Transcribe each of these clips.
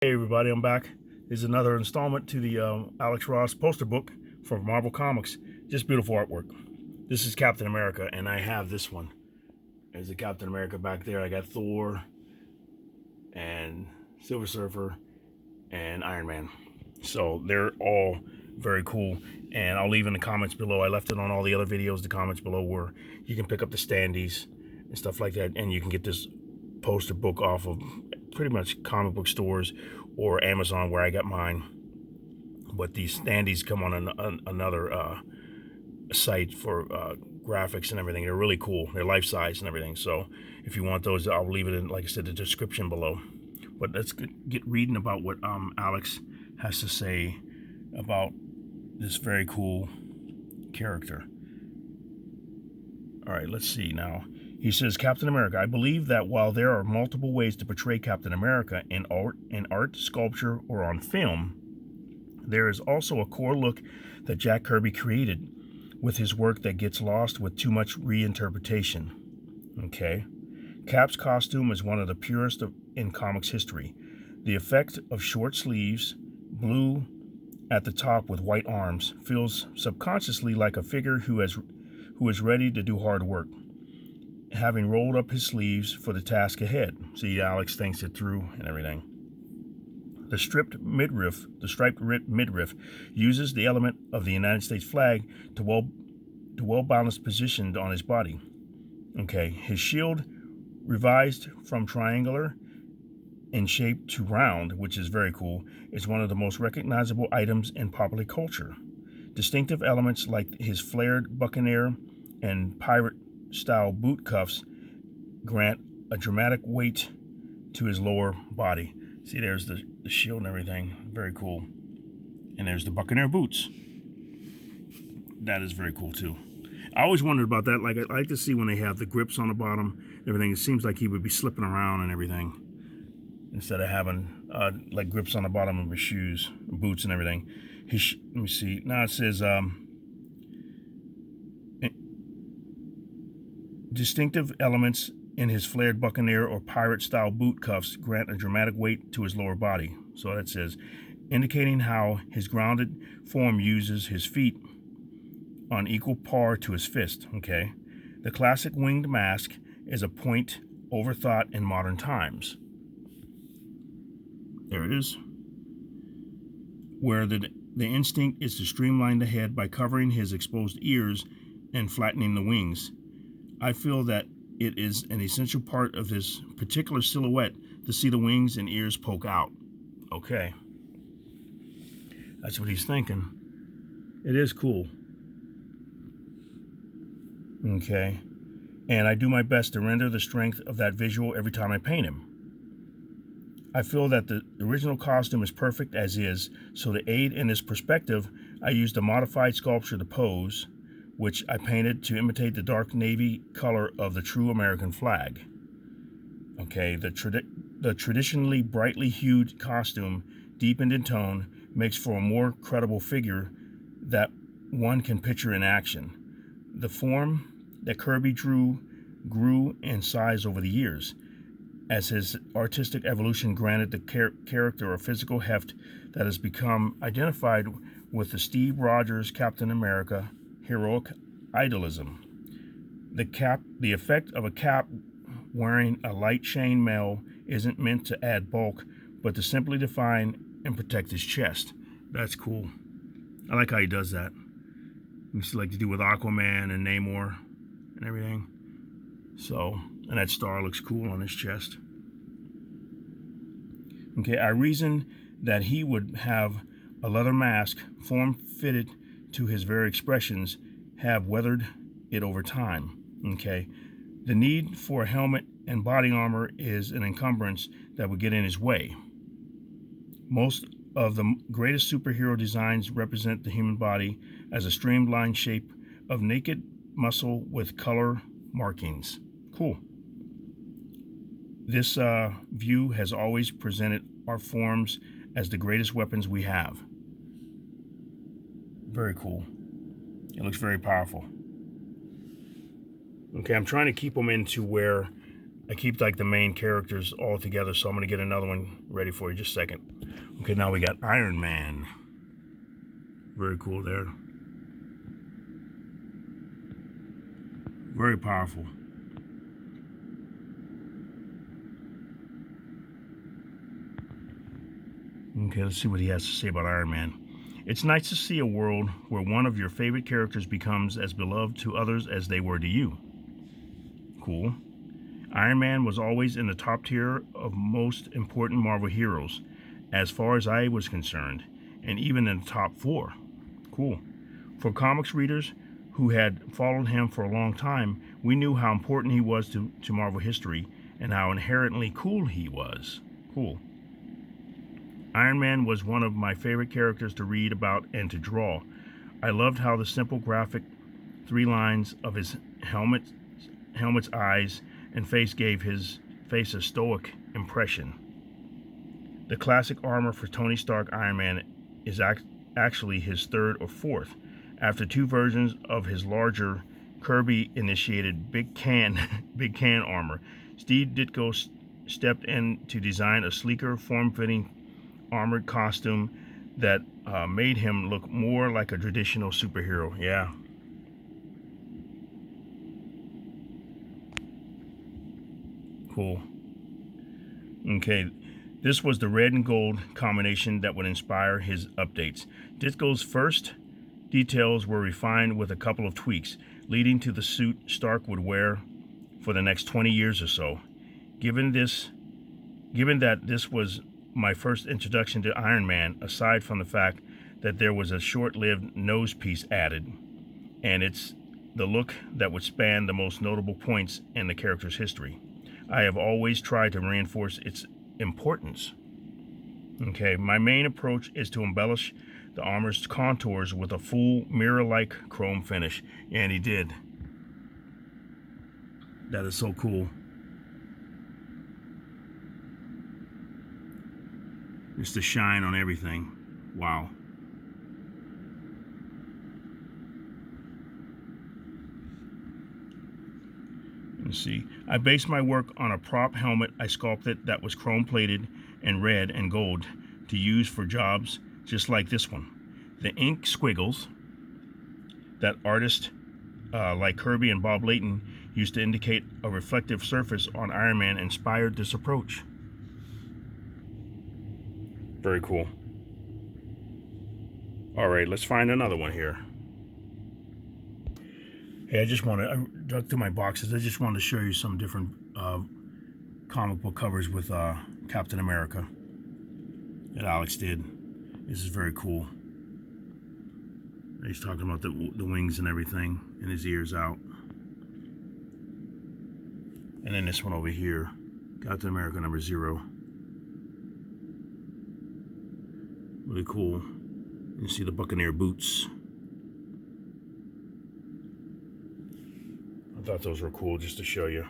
Hey everybody, I'm back. This is another installment to the Alex Ross poster book from Marvel Comics. Just beautiful artwork. This is Captain America, and I have this one. There's the Captain America back there. I got Thor and Silver Surfer and Iron Man. So they're all very cool. And I'll leave in the comments below. I left it on all the other videos, the comments below, where you can pick up the standees and stuff like that, and you can get this poster book off of pretty much comic book stores or Amazon, where I got mine. But these standees come on another site for graphics and everything. They're really cool. They're life size and everything. So if you want those, I'll leave it in, like I said, the description below. But let's get reading about what Alex has to say about this very cool character. All right, let's see now. He says, Captain America, I believe that while there are multiple ways to portray Captain America in art, sculpture, or on film, there is also a core look that Jack Kirby created with his work that gets lost with too much reinterpretation. Okay? Cap's costume is one of the purest in comics history. The effect of short sleeves, blue at the top with white arms, feels subconsciously like a figure who is ready to do hard work, having rolled up his sleeves for the task ahead. See, Alex thinks it through and everything. The striped midriff uses the element of the United States flag to well-balanced positioned on his body. Okay, his shield revised from triangular in shape to round, which is very cool, is one of the most recognizable items in popular culture. Distinctive elements like his flared buccaneer and pirate-style boot cuffs grant a dramatic weight to his lower body. See, there's the shield and everything. Very cool. And there's the buccaneer boots. That is very cool, too. I always wondered about that. Like, I like to see when they have the grips on the bottom, everything. It seems like he would be slipping around and everything, instead of having like grips on the bottom of his shoes, boots and everything. Let me see. Now it says distinctive elements in his flared buccaneer or pirate-style boot cuffs grant a dramatic weight to his lower body. So that says, indicating how his grounded form uses his feet on equal par to his fist. Okay, the classic winged mask is a point overthought in modern times. There it is. Where the instinct is to streamline the head by covering his exposed ears and flattening the wings. I feel that it is an essential part of this particular silhouette to see the wings and ears poke out. Okay. That's what he's thinking. It is cool. Okay. And I do my best to render the strength of that visual every time I paint him. I feel that the original costume is perfect as is, so to aid in this perspective, I used a modified sculpture to pose, which I painted to imitate the dark navy color of the true American flag. Okay, the traditionally brightly hued costume, deepened in tone, makes for a more credible figure that one can picture in action. The form that Kirby drew grew in size over the years, as his artistic evolution granted the character a physical heft that has become identified with the Steve Rogers Captain America heroic idealism. The effect of a cap wearing a light chain mail isn't meant to add bulk, but to simply define and protect his chest. That's cool. I like how he does that. Used to like to do with Aquaman and Namor and everything. So, and that star looks cool on his chest. Okay, I reasoned that he would have a leather mask, form-fitted to his very expressions, have weathered it over time. Okay, the need for a helmet and body armor is an encumbrance that would get in his way. Most of the greatest superhero designs represent the human body as a streamlined shape of naked muscle with color markings. Cool. This view has always presented our forms as the greatest weapons we have. Very cool. It looks very powerful. Okay, I'm trying to keep them into where I keep like the main characters all together, so I'm gonna get another one ready for you. Just a second. Okay, now we got Iron Man. Very cool there. Very powerful. Okay, let's see what he has to say about Iron Man. It's nice to see a world where one of your favorite characters becomes as beloved to others as they were to you. Cool. Iron Man was always in the top tier of most important Marvel heroes, as far as I was concerned, and even in the top 4. Cool. For comics readers who had followed him for a long time, we knew how important he was to Marvel history and how inherently cool he was. Cool. Iron Man was one of my favorite characters to read about and to draw. I loved how the simple graphic 3 lines of his helmet's eyes and face gave his face a stoic impression. The classic armor for Tony Stark Iron Man is actually his 3rd or 4th, after 2 versions of his larger Kirby-initiated big can armor. Steve Ditko stepped in to design a sleeker, form-fitting armored costume that made him look more like a traditional superhero. Yeah. Cool. Okay, this was the red and gold combination that would inspire his updates. Ditko's first details were refined with a couple of tweaks, leading to the suit Stark would wear for the next 20 years or so. Given that this was my first introduction to Iron Man, aside from the fact that there was a short-lived nose piece added, and it's the look that would span the most notable points in the character's history, I have always tried to reinforce its importance. Okay, my main approach is to embellish the armor's contours with a full mirror-like chrome finish, and he did. That is so cool. Just the shine on everything. Wow. Let's see. I based my work on a prop helmet I sculpted that was chrome plated and red and gold to use for jobs just like this one. The ink squiggles that artists like Kirby and Bob Layton used to indicate a reflective surface on Iron Man inspired this approach. Very cool. All right, let's find another one here. Hey, I dug through my boxes. I just wanted to show you some different comic book covers with Captain America that Alex did. This is very cool. He's talking about the wings and everything, and his ears out. And then this one over here, Captain America #0. Really cool. You see the Buccaneer boots. I thought those were cool just to show you.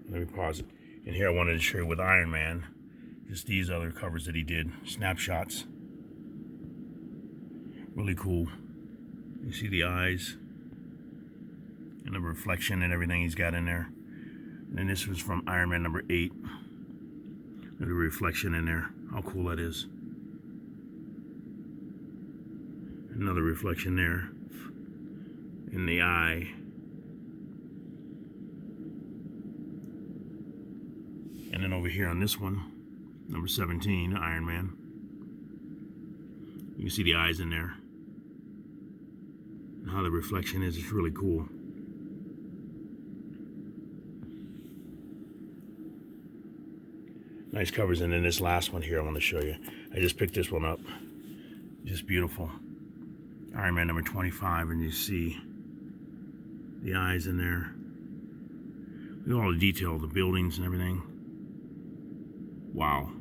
Let me pause it. And here I wanted to show you with Iron Man, just these other covers that he did, snapshots. Really cool. You see the eyes and the reflection and everything he's got in there. And then this was from Iron Man #8. Look at the reflection in there. How cool that is. Another reflection there in the eye. And then over here on this one, #17, Iron Man. You can see the eyes in there. And how the reflection is, it's really cool. Nice covers. And then this last one here I want to show you. I just picked this one up. Just beautiful. Iron Man #25, and you see the eyes in there. Look at all the detail, the buildings and everything. Wow.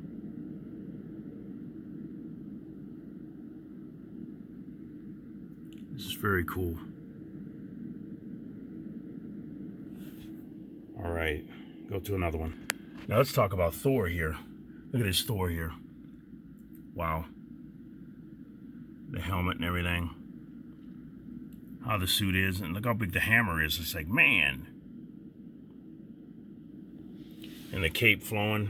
This is very cool. All right, go to another one. Now let's talk about Thor here. Look at this Thor here. Wow. The helmet and everything. How the suit is, and look how big the hammer is. It's like, man. and the cape flowing.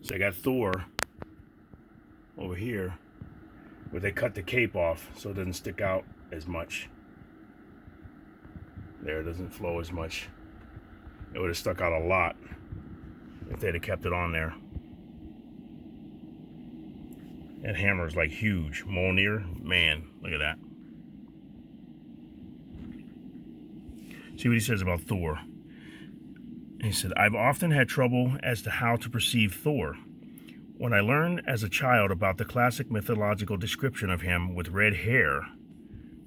So I got Thor over here, where they cut the cape off so it doesn't stick out as much. There, it doesn't flow as much. It would have stuck out a lot if they'd have kept it on there. That hammer is like huge. Mjolnir, man, look at that. See what he says about Thor. He said, I've often had trouble as to how to perceive Thor. When I learned as a child about the classic mythological description of him with red hair,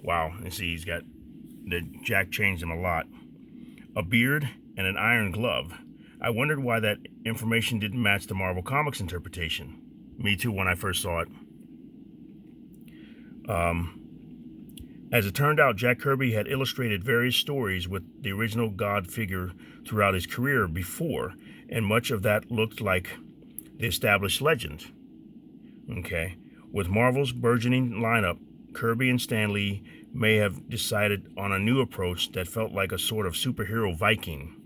wow, you see he's got, Jack changed him a lot, a beard and an iron glove, I wondered why that information didn't match the Marvel Comics interpretation. Me too when I first saw it. As it turned out, Jack Kirby had illustrated various stories with the original God figure throughout his career before, and much of that looked like the established legend. Okay, with Marvel's burgeoning lineup, Kirby and Stan Lee may have decided on a new approach that felt like a sort of superhero Viking.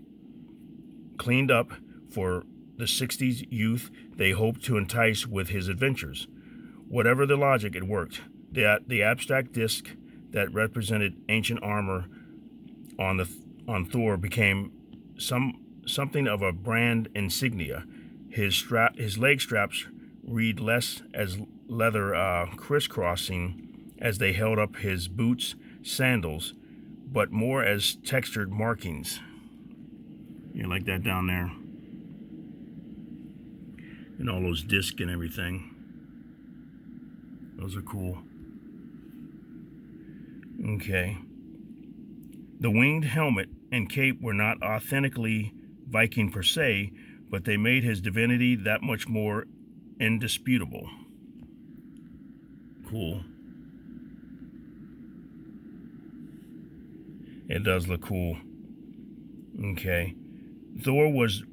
Cleaned up for the 60s youth they hoped to entice with his adventures. Whatever the logic, it worked. The abstract disc that represented ancient armor on Thor became something of a brand insignia. His leg straps read less as leather crisscrossing as they held up his boots, sandals, but more as textured markings. You like that down there? And all those discs and everything. Those are cool. Okay. The winged helmet and cape were not authentically Viking per se, but they made his divinity that much more indisputable. Cool. It does look cool. Okay. Thor was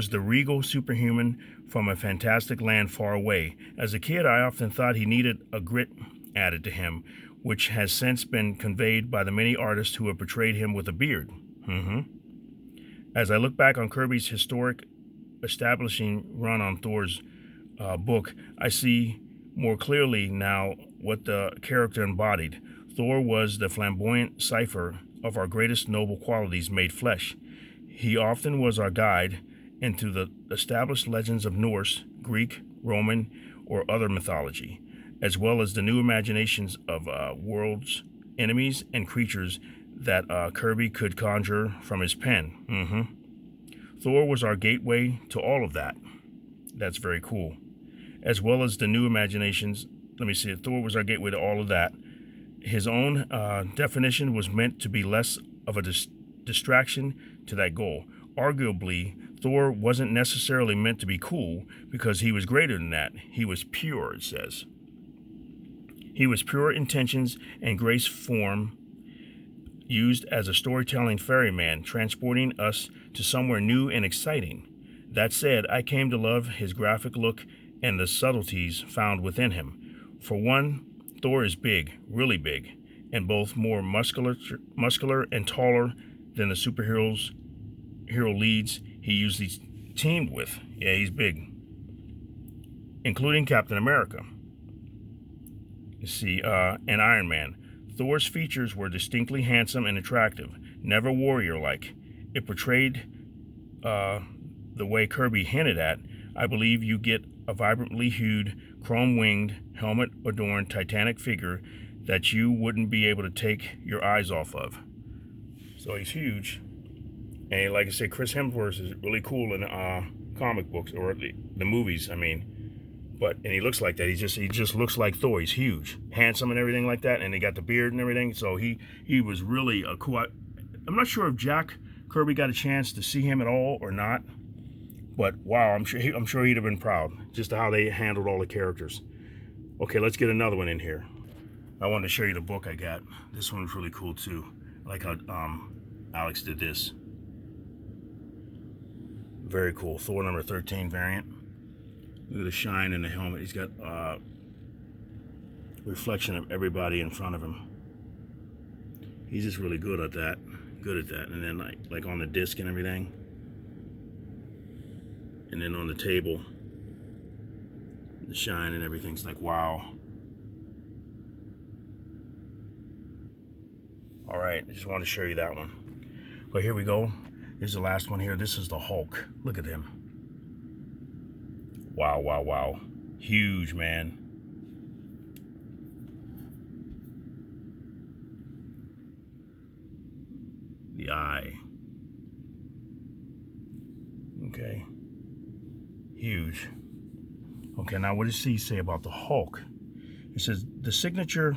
the regal superhuman from a fantastic land far away. As a kid, I often thought he needed a grit added to him, which has since been conveyed by the many artists who have portrayed him with a beard. As I look back on Kirby's historic establishing run on Thor's book, I see more clearly now what the character embodied. Thor was the flamboyant cipher of our greatest noble qualities made flesh. He often was our guide into the established legends of Norse, Greek, Roman, or other mythology, as well as the new imaginations of worlds, enemies, and creatures that Kirby could conjure from his pen. Thor was our gateway to all of that. That's very cool. As well as the new imaginations. Let me see. Thor was our gateway to all of that. His own definition was meant to be less of a distraction to that goal. Arguably, Thor wasn't necessarily meant to be cool because he was greater than that. He was pure, it says. He was pure intentions and grace form used as a storytelling ferryman, transporting us to somewhere new and exciting. That said, I came to love his graphic look and the subtleties found within him. For one, Thor is big, really big, and both more muscular and taller than the hero leads he usually teamed with. Yeah, he's big, including Captain America. You see, and Iron Man. Thor's features were distinctly handsome and attractive, never warrior-like. It portrayed the way Kirby hinted at. I believe you get a vibrantly hued, chrome-winged, helmet-adorned Titanic figure that you wouldn't be able to take your eyes off of. So he's huge. And like I said, Chris Hemsworth is really cool in comic books, or the movies, I mean. And he looks like that. He just looks like Thor. He's huge, handsome and everything like that. And he got the beard and everything. So he was really a cool. I'm not sure if Jack Kirby got a chance to see him at all or not. But wow, I'm sure he'd have been proud just how they handled all the characters. Okay, let's get another one in here. I wanted to show you the book I got. This one's really cool too. I like how Alex did this. Very cool. Thor number 13 variant. Look at the shine in the helmet. He's got reflection of everybody in front of him. He's just really good at that. good at that. And then like on the disc and everything. And then on the table, the shine and everything's like, wow. All right, I just wanted to show you that one. But here we go. Here's the last one here. This is the Hulk. Look at him. Wow, wow, wow. Huge, man. The eye. Okay. Huge. Okay, now what does he say about the Hulk? It says, the signature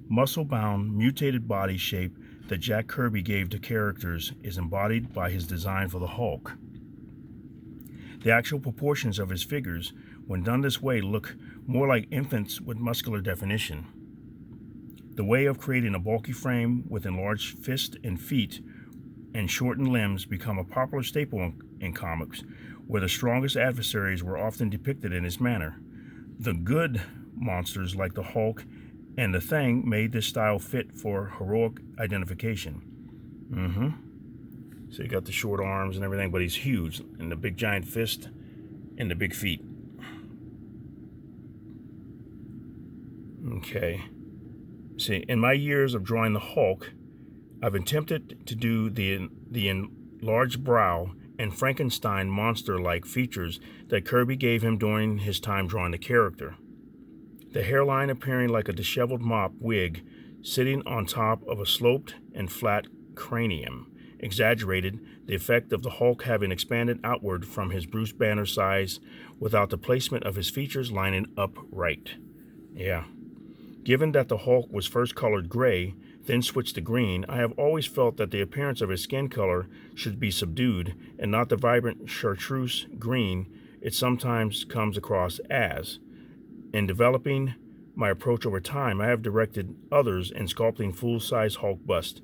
muscle-bound, mutated body shape that Jack Kirby gave to characters is embodied by his design for the Hulk. The actual proportions of his figures, when done this way, look more like infants with muscular definition. The way of creating a bulky frame with enlarged fists and feet and shortened limbs become a popular staple in comics, where the strongest adversaries were often depicted in this manner. The good monsters like the Hulk and the Thing made this style fit for heroic identification. So you got the short arms and everything, but he's huge, and the big giant fist and the big feet. Okay. See, in my years of drawing the Hulk, I've attempted to do the enlarged brow and Frankenstein monster-like features that Kirby gave him during his time drawing the character. The hairline appearing like a disheveled mop wig sitting on top of a sloped and flat cranium exaggerated the effect of the Hulk having expanded outward from his Bruce Banner size without the placement of his features lining up right. Yeah. Given that the Hulk was first colored gray, then switched to green, I have always felt that the appearance of his skin color should be subdued and not the vibrant chartreuse green it sometimes comes across as. In developing my approach over time, I have directed others in sculpting full-size Hulk bust,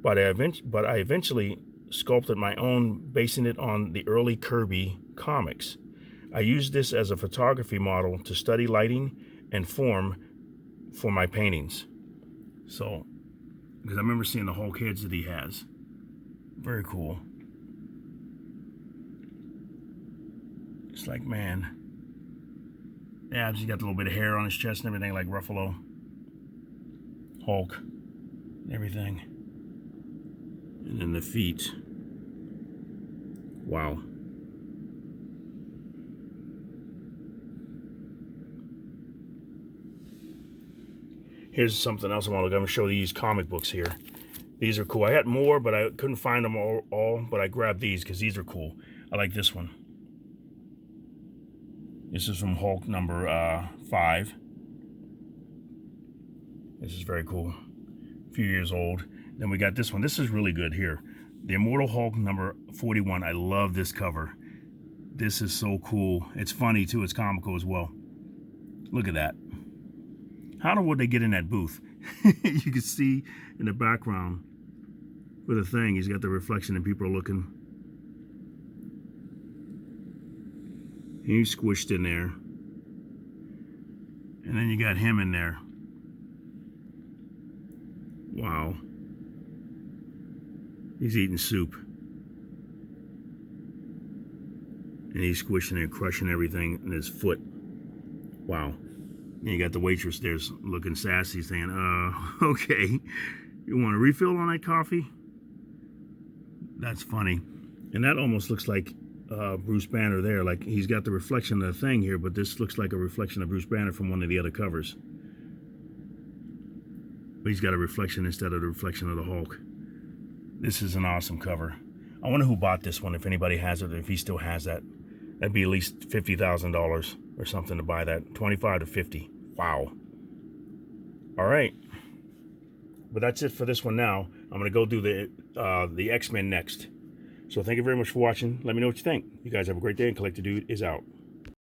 but I eventually sculpted my own, basing it on the early Kirby comics. I used this as a photography model to study lighting and form for my paintings. So, because I remember seeing the Hulk heads that he has. Very cool. It's like, man. Yeah, he's got a little bit of hair on his chest and everything like Ruffalo. Hulk. Everything. And then the feet. Wow. Here's something else I want to look at. I'm going to show these comic books here. These are cool. I had more, but I couldn't find them all, but I grabbed these because these are cool. I like this one. This is from Hulk number 5. This is very cool. A few years old. Then we got this one. This is really good here. The Immortal Hulk number 41. I love this cover. This is so cool. It's funny too. It's comical as well. Look at that. How would they get in that booth? You can see in the background with the Thing, he's got the reflection and people are looking. He's squished in there. And then you got him in there. Wow. He's eating soup. And he's squishing and crushing everything in his foot. Wow. And you got the waitress there's looking sassy saying, okay. You want a refill on that coffee? That's funny. And that almost looks like Bruce Banner there. Like he's got the reflection of the Thing here, but this looks like a reflection of Bruce Banner from one of the other covers. But he's got a reflection instead of the reflection of the Hulk. This is an awesome cover. I wonder who bought this one, if anybody has it, if he still has that. That'd be at least $50,000 or something to buy that. 25 to 50. Wow. All right. But that's it for this one now. I'm going to go do the X-Men next. So thank you very much for watching. Let me know what you think. You guys have a great day, and Collector Dude is out.